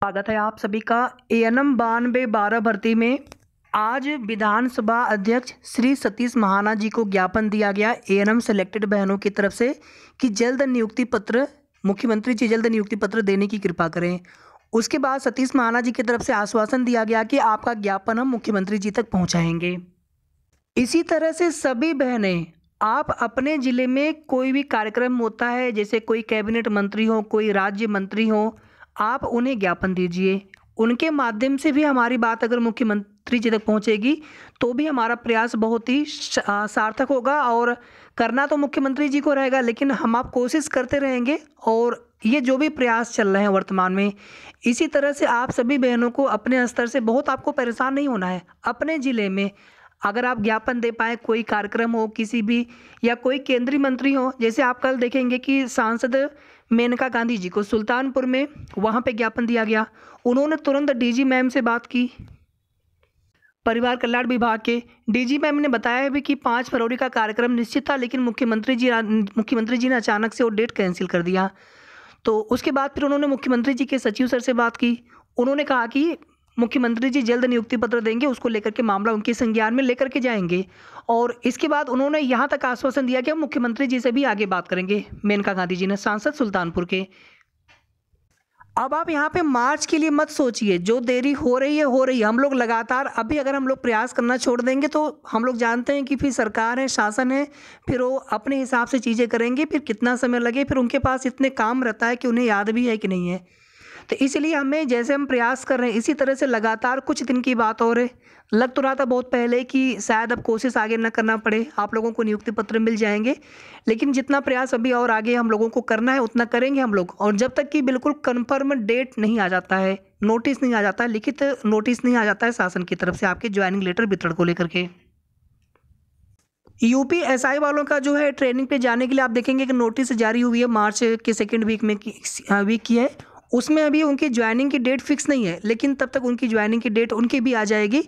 स्वागत है आप सभी का एएनएम 9212 भर्ती में। आज विधानसभा अध्यक्ष श्री सतीश महाना जी को ज्ञापन दिया गया एएनएम सेलेक्टेड बहनों की तरफ से कि जल्द नियुक्ति पत्र मुख्यमंत्री जी जल्द नियुक्ति पत्र देने की कृपा करें। उसके बाद सतीश महाना जी की तरफ से आश्वासन दिया गया कि आपका ज्ञापन हम मुख्यमंत्री जी तक पहुंचाएंगे। इसी तरह से सभी बहनें, आप अपने ज़िले में कोई भी कार्यक्रम होता है, जैसे कोई कैबिनेट मंत्री हो, कोई राज्य मंत्री हो, आप उन्हें ज्ञापन दीजिए। उनके माध्यम से भी हमारी बात अगर मुख्यमंत्री जी तक पहुंचेगी तो भी हमारा प्रयास बहुत ही सार्थक होगा। और करना तो मुख्यमंत्री जी को रहेगा, लेकिन हम आप कोशिश करते रहेंगे। और ये जो भी प्रयास चल रहे हैं वर्तमान में, इसी तरह से आप सभी बहनों को अपने स्तर से बहुत आपको परेशान नहीं होना है। अपने ज़िले में अगर आप ज्ञापन दे पाए, कोई कार्यक्रम हो किसी भी, या कोई केंद्रीय मंत्री हो, जैसे आप कल देखेंगे कि सांसद मेनका गांधी जी को सुल्तानपुर में वहाँ पे ज्ञापन दिया गया। उन्होंने तुरंत डीजी मैम से बात की, परिवार कल्याण विभाग के डीजी मैम ने बताया भी कि 5 फरवरी का कार्यक्रम निश्चित था, लेकिन मुख्यमंत्री जी ने अचानक से वो डेट कैंसिल कर दिया। तो उसके बाद फिर उन्होंने मुख्यमंत्री जी के सचिव सर से बात की। उन्होंने कहा कि मुख्यमंत्री जी जल्द नियुक्ति पत्र देंगे, उसको लेकर के मामला उनके संज्ञान में लेकर के जाएंगे। और इसके बाद उन्होंने यहाँ तक आश्वासन दिया कि हम मुख्यमंत्री जी से भी आगे बात करेंगे। मेनका गांधी जी ने, सांसद सुल्तानपुर के। अब आप यहाँ पे मार्च के लिए मत सोचिए, जो देरी हो रही है। हम लोग लगातार, अभी अगर हम लोग प्रयास करना छोड़ देंगे तो हम लोग जानते हैं कि फिर सरकार है, शासन है, फिर वो अपने हिसाब से चीज़ें करेंगे। फिर कितना समय लगे, फिर उनके पास इतने काम रहता है कि उन्हें याद भी है कि नहीं है। तो इसलिए हमें, जैसे हम प्रयास कर रहे हैं, इसी तरह से लगातार कुछ दिन की बात और लग तो रहा था बहुत पहले कि शायद अब कोशिश आगे न करना पड़े, आप लोगों को नियुक्ति पत्र मिल जाएंगे। लेकिन जितना प्रयास अभी और आगे हम लोगों को करना है उतना करेंगे हम लोग। और जब तक कि बिल्कुल कन्फर्म डेट नहीं आ जाता है, नोटिस नहीं आ जाता है, लिखित नोटिस नहीं आ जाता है शासन की तरफ से आपके ज्वाइनिंग लेटर वितरण को लेकर के। यूपी एसआई वालों का जो है ट्रेनिंग पे जाने के लिए आप देखेंगे कि नोटिस जारी हुई है मार्च के सेकेंड वीक की है। उसमें अभी उनकी ज्वाइनिंग की डेट फिक्स नहीं है, लेकिन तब तक उनकी ज्वाइनिंग की डेट उनकी भी आ जाएगी।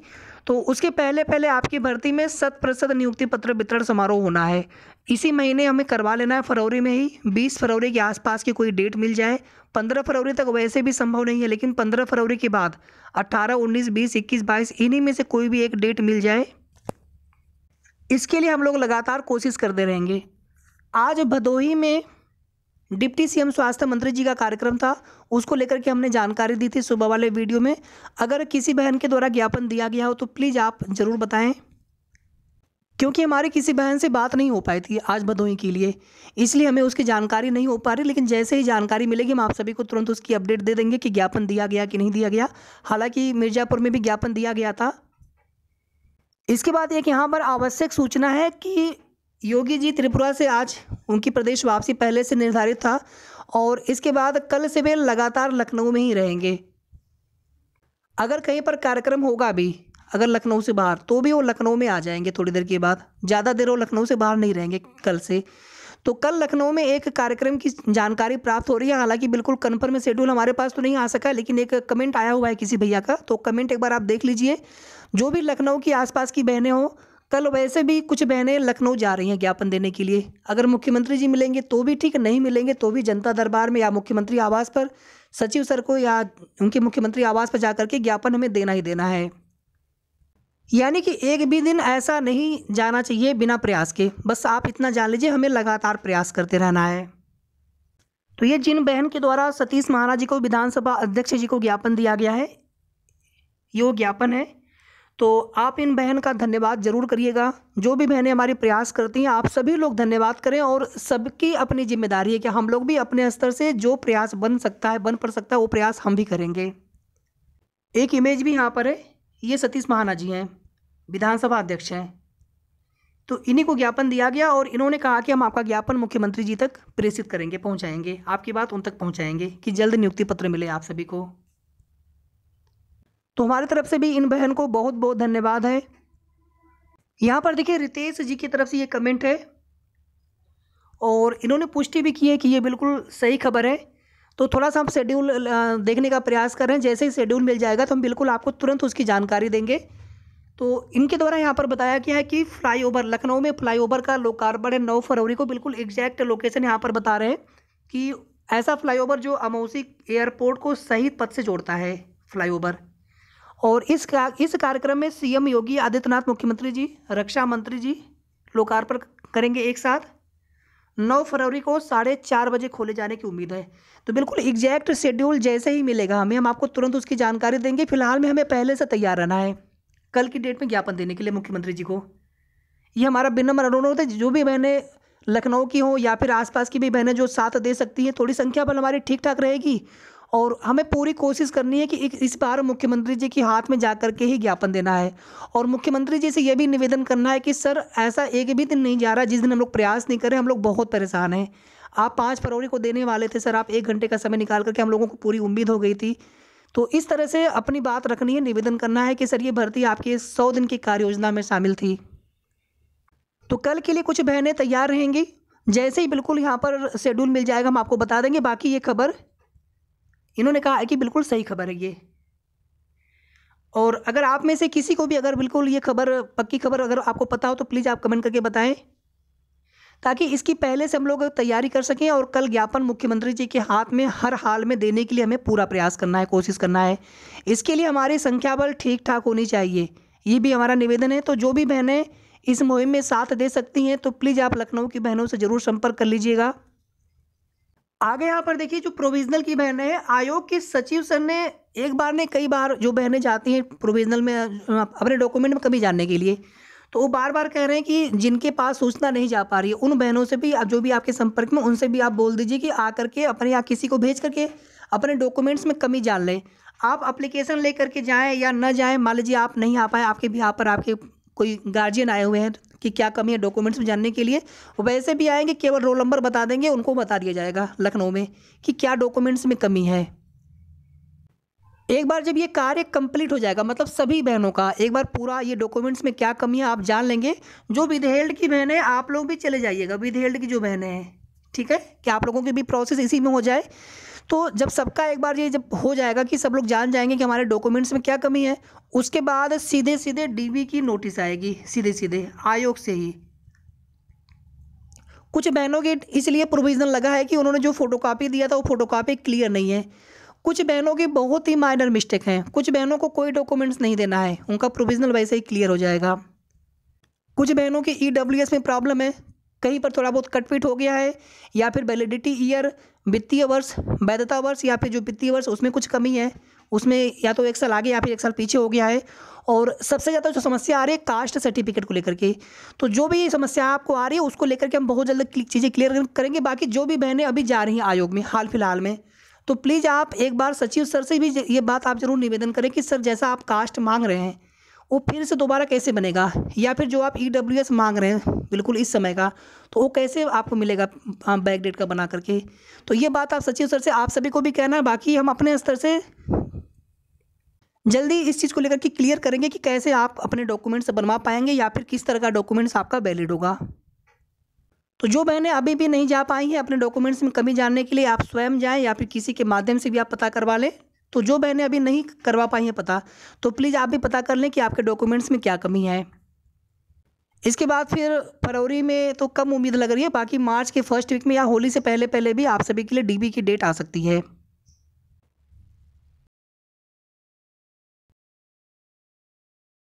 तो उसके पहले पहले आपकी भर्ती में 100% नियुक्ति पत्र वितरण समारोह होना है। इसी महीने हमें करवा लेना है, फरवरी में ही। 20 फरवरी के आसपास की कोई डेट मिल जाए। 15 फरवरी तक वैसे भी संभव नहीं है, लेकिन 15 फरवरी के बाद 18, 19, 20, 21, 22 इन्हीं में से कोई भी एक डेट मिल जाए, इसके लिए हम लोग लगातार कोशिश करते रहेंगे। आज भदोही में डिप्टी सीएम स्वास्थ्य मंत्री जी का कार्यक्रम था, उसको लेकर के हमने जानकारी दी थी सुबह वाले वीडियो में। अगर किसी बहन के द्वारा ज्ञापन दिया गया हो तो प्लीज़ आप ज़रूर बताएं, क्योंकि हमारी किसी बहन से बात नहीं हो पाई थी आज भदोही के लिए, इसलिए हमें उसकी जानकारी नहीं हो पा रही। लेकिन जैसे ही जानकारी मिलेगी हम आप सभी को तुरंत उसकी अपडेट दे देंगे कि ज्ञापन दिया गया कि नहीं दिया गया। हालाँकि मिर्ज़ापुर में भी ज्ञापन दिया गया था। इसके बाद एक यहाँ पर आवश्यक सूचना है कि योगी जी त्रिपुरा से आज उनकी प्रदेश वापसी पहले से निर्धारित था, और इसके बाद कल से वे लगातार लखनऊ में ही रहेंगे। अगर कहीं पर कार्यक्रम होगा भी, अगर लखनऊ से बाहर, तो भी वो लखनऊ में आ जाएंगे थोड़ी देर के बाद। ज़्यादा देर वो लखनऊ से बाहर नहीं रहेंगे कल से। तो कल लखनऊ में एक कार्यक्रम की जानकारी प्राप्त हो रही है। हालांकि बिल्कुल कन्फर्म शेड्यूल हमारे पास तो नहीं आ सका, लेकिन एक कमेंट आया हुआ है किसी भैया का, तो कमेंट एक बार आप देख लीजिए। जो भी लखनऊ की आसपास की बहनें हो, कल वैसे भी कुछ बहनें लखनऊ जा रही हैं ज्ञापन देने के लिए। अगर मुख्यमंत्री जी मिलेंगे तो भी ठीक, नहीं मिलेंगे तो भी जनता दरबार में या मुख्यमंत्री आवास पर सचिव सर को या उनके मुख्यमंत्री आवास पर जाकर के ज्ञापन हमें देना ही देना है। यानी कि एक भी दिन ऐसा नहीं जाना चाहिए बिना प्रयास के। बस आप इतना जान लीजिए, हमें लगातार प्रयास करते रहना है। तो ये जिन बहन के द्वारा सतीश महाना जी को, विधानसभा अध्यक्ष जी को ज्ञापन दिया गया है, ये वो ज्ञापन है। तो आप इन बहन का धन्यवाद जरूर करिएगा। जो भी बहनें हमारी प्रयास करती हैं, आप सभी लोग धन्यवाद करें। और सबकी अपनी जिम्मेदारी है कि हम लोग भी अपने स्तर से जो प्रयास बन सकता है, बन पड़ सकता है, वो प्रयास हम भी करेंगे। एक इमेज भी यहाँ पर है, ये सतीश महाना जी हैं, विधानसभा अध्यक्ष हैं। तो इन्हीं को ज्ञापन दिया गया और इन्होंने कहा कि हम आपका ज्ञापन मुख्यमंत्री जी तक प्रेषित करेंगे, पहुँचाएंगे, आपकी बात उन तक पहुँचाएंगे कि जल्द नियुक्ति पत्र मिले आप सभी को। तो हमारी तरफ से भी इन बहन को बहुत बहुत धन्यवाद है। यहाँ पर देखिए रितेश जी की तरफ से ये कमेंट है, और इन्होंने पुष्टि भी की है कि ये बिल्कुल सही खबर है। तो थोड़ा सा हम शेड्यूल देखने का प्रयास कर रहे हैं। जैसे ही शेड्यूल मिल जाएगा तो हम बिल्कुल आपको तुरंत उसकी जानकारी देंगे। तो इनके द्वारा यहाँ पर बताया गया है कि फ्लाईओवर, लखनऊ में फ्लाईओवर का लोकार्पण है 9 फरवरी को। बिल्कुल एग्जैक्ट लोकेशन यहाँ पर बता रहे हैं कि ऐसा फ्लाईओवर जो अमौसी एयरपोर्ट को सही पथ से जोड़ता है फ्लाईओवर। और इस कार्यक्रम में सीएम योगी आदित्यनाथ, मुख्यमंत्री जी, रक्षा मंत्री जी लोकार्पण करेंगे एक साथ। 9 फरवरी को 4:30 बजे खोले जाने की उम्मीद है। तो बिल्कुल एग्जैक्ट शेड्यूल जैसे ही मिलेगा हम आपको तुरंत उसकी जानकारी देंगे। फिलहाल में हमें पहले से तैयार रहना है कल की डेट में ज्ञापन देने के लिए मुख्यमंत्री जी को। ये हमारा विनम्र अनुरोध है। जो भी बहनें लखनऊ की हों या फिर आसपास की भी बहनें जो साथ दे सकती हैं, थोड़ी संख्या बल हमारी ठीक ठाक रहेगी और हमें पूरी कोशिश करनी है कि इस बार मुख्यमंत्री जी के हाथ में जा कर के ही ज्ञापन देना है। और मुख्यमंत्री जी से ये भी निवेदन करना है कि सर ऐसा एक भी दिन नहीं जा रहा जिस दिन हम लोग प्रयास नहीं करें। हम लोग बहुत परेशान हैं। आप 5 फरवरी को देने वाले थे सर, आप 1 घंटे का समय निकाल करके, हम लोगों को पूरी उम्मीद हो गई थी। तो इस तरह से अपनी बात रखनी है, निवेदन करना है कि सर ये भर्ती आपकी 100 दिन की कार्य योजना में शामिल थी। तो कल के लिए कुछ बहनें तैयार रहेंगी। जैसे ही बिल्कुल यहाँ पर शेड्यूल मिल जाएगा हम आपको बता देंगे। बाकी ये खबर इन्होंने कहा है कि बिल्कुल सही खबर है ये। और अगर आप में से किसी को भी अगर बिल्कुल ये खबर पक्की खबर अगर आपको पता हो तो प्लीज़ आप कमेंट करके बताएं, ताकि इसकी पहले से हम लोग तैयारी कर सकें और कल ज्ञापन मुख्यमंत्री जी के हाथ में हर हाल में देने के लिए हमें पूरा प्रयास करना है, कोशिश करना है। इसके लिए हमारी संख्या बल ठीक ठाक होनी चाहिए, ये भी हमारा निवेदन है। तो जो भी बहनें इस मुहिम में साथ दे सकती हैं तो प्लीज़ आप लखनऊ की बहनों से ज़रूर संपर्क कर लीजिएगा। आगे यहाँ पर देखिए, जो प्रोविजनल की बहनें हैं, आयोग के सचिव सर ने एक बार ने कई बार जो बहनें जाती हैं प्रोविजनल में अपने डॉक्यूमेंट में कमी जानने के लिए, तो वो बार बार कह रहे हैं कि जिनके पास सूचना नहीं जा पा रही है उन बहनों से भी, जो भी आपके संपर्क में, उनसे भी आप बोल दीजिए कि आकर के अपने या किसी को भेज करके अपने डॉक्यूमेंट्स में कमी जान लें। आप एप्लीकेशन ले करके जाएँ या न जाएँ, मान लीजिए आप नहीं आ पाए, आपके बिहाफ पर आपके कोई गार्जियन आए हुए हैं कि क्या कमी है डॉक्यूमेंट्स में जानने के लिए, वो वैसे भी आएंगे, केवल रोल नंबर बता देंगे, उनको बता दिया जाएगा लखनऊ में कि क्या डॉक्यूमेंट्स में कमी है। एक बार जब ये कार्य कंप्लीट हो जाएगा, मतलब सभी बहनों का एक बार पूरा ये डॉक्यूमेंट्स में क्या कमी है आप जान लेंगे। जो विदहेल्ड की बहनें, आप लोग भी चले जाइएगा, विदहेल्ड की जो बहनें हैं, ठीक है, कि आप लोगों की भी प्रोसेस इसी में हो जाए। तो जब सबका एक बार ये जब हो जाएगा कि सब लोग जान जाएंगे कि हमारे डॉक्यूमेंट्स में क्या कमी है, उसके बाद सीधे सीधे डीबी की नोटिस आएगी, सीधे सीधे आयोग से ही। कुछ बहनों के इसलिए प्रोविजनल लगा है कि उन्होंने जो फोटोकॉपी दिया था वो फोटोकॉपी क्लियर नहीं है। कुछ बहनों की बहुत ही माइनर मिस्टेक हैं, कुछ बहनों को कोई डॉक्यूमेंट्स नहीं देना है, उनका प्रोविजनल वैसे ही क्लियर हो जाएगा। कुछ बहनों की ईडब्ल्यूएस में प्रॉब्लम है, कहीं पर थोड़ा बहुत कटपिट हो गया है, या फिर वैलिडिटी ईयर, वित्तीय वर्ष, वैधता वर्ष, या फिर जो वित्तीय वर्ष उसमें कुछ कमी है, उसमें या तो 1 साल आगे या फिर 1 साल पीछे हो गया है। और सबसे ज़्यादा जो समस्या आ रही है कास्ट सर्टिफिकेट को लेकर के, तो जो भी समस्या आपको आ रही है उसको लेकर के हम बहुत जल्द चीज़ें क्लियर करेंगे। बाकी जो भी बहनें अभी जा रही हैं आयोग में हाल फिलहाल में, तो प्लीज़ आप एक बार सचिव सर से भी ये बात आप ज़रूर निवेदन करें कि सर जैसा आप कास्ट मांग रहे हैं वो फिर से दोबारा कैसे बनेगा, या फिर जो आप ईडब्ल्यूएस मांग रहे हैं बिल्कुल इस समय का, तो वो कैसे आपको मिलेगा बैकडेट का बना करके। तो ये बात आप सचिव सर से आप सभी को भी कहना है। बाकी हम अपने स्तर से जल्दी इस चीज़ को लेकर के क्लियर करेंगे कि कैसे आप अपने डॉक्यूमेंट्स बनवा पाएंगे या फिर किस तरह का डॉक्यूमेंट्स आपका वैलिड होगा। तो जो बहनें अभी भी नहीं जा पाई हैं अपने डॉक्यूमेंट्स में कमी जानने के लिए, आप स्वयं जाएं या फिर किसी के माध्यम से भी आप पता करवा लें। तो जो बहनें अभी नहीं करवा पाई हैं पता, तो प्लीज़ आप भी पता कर लें कि आपके डॉक्यूमेंट्स में क्या कमी है। इसके बाद फिर फरवरी में तो कम उम्मीद लग रही है, बाकी मार्च के फर्स्ट वीक में या होली से पहले पहले भी आप सभी के लिए डीबी की डेट आ सकती है।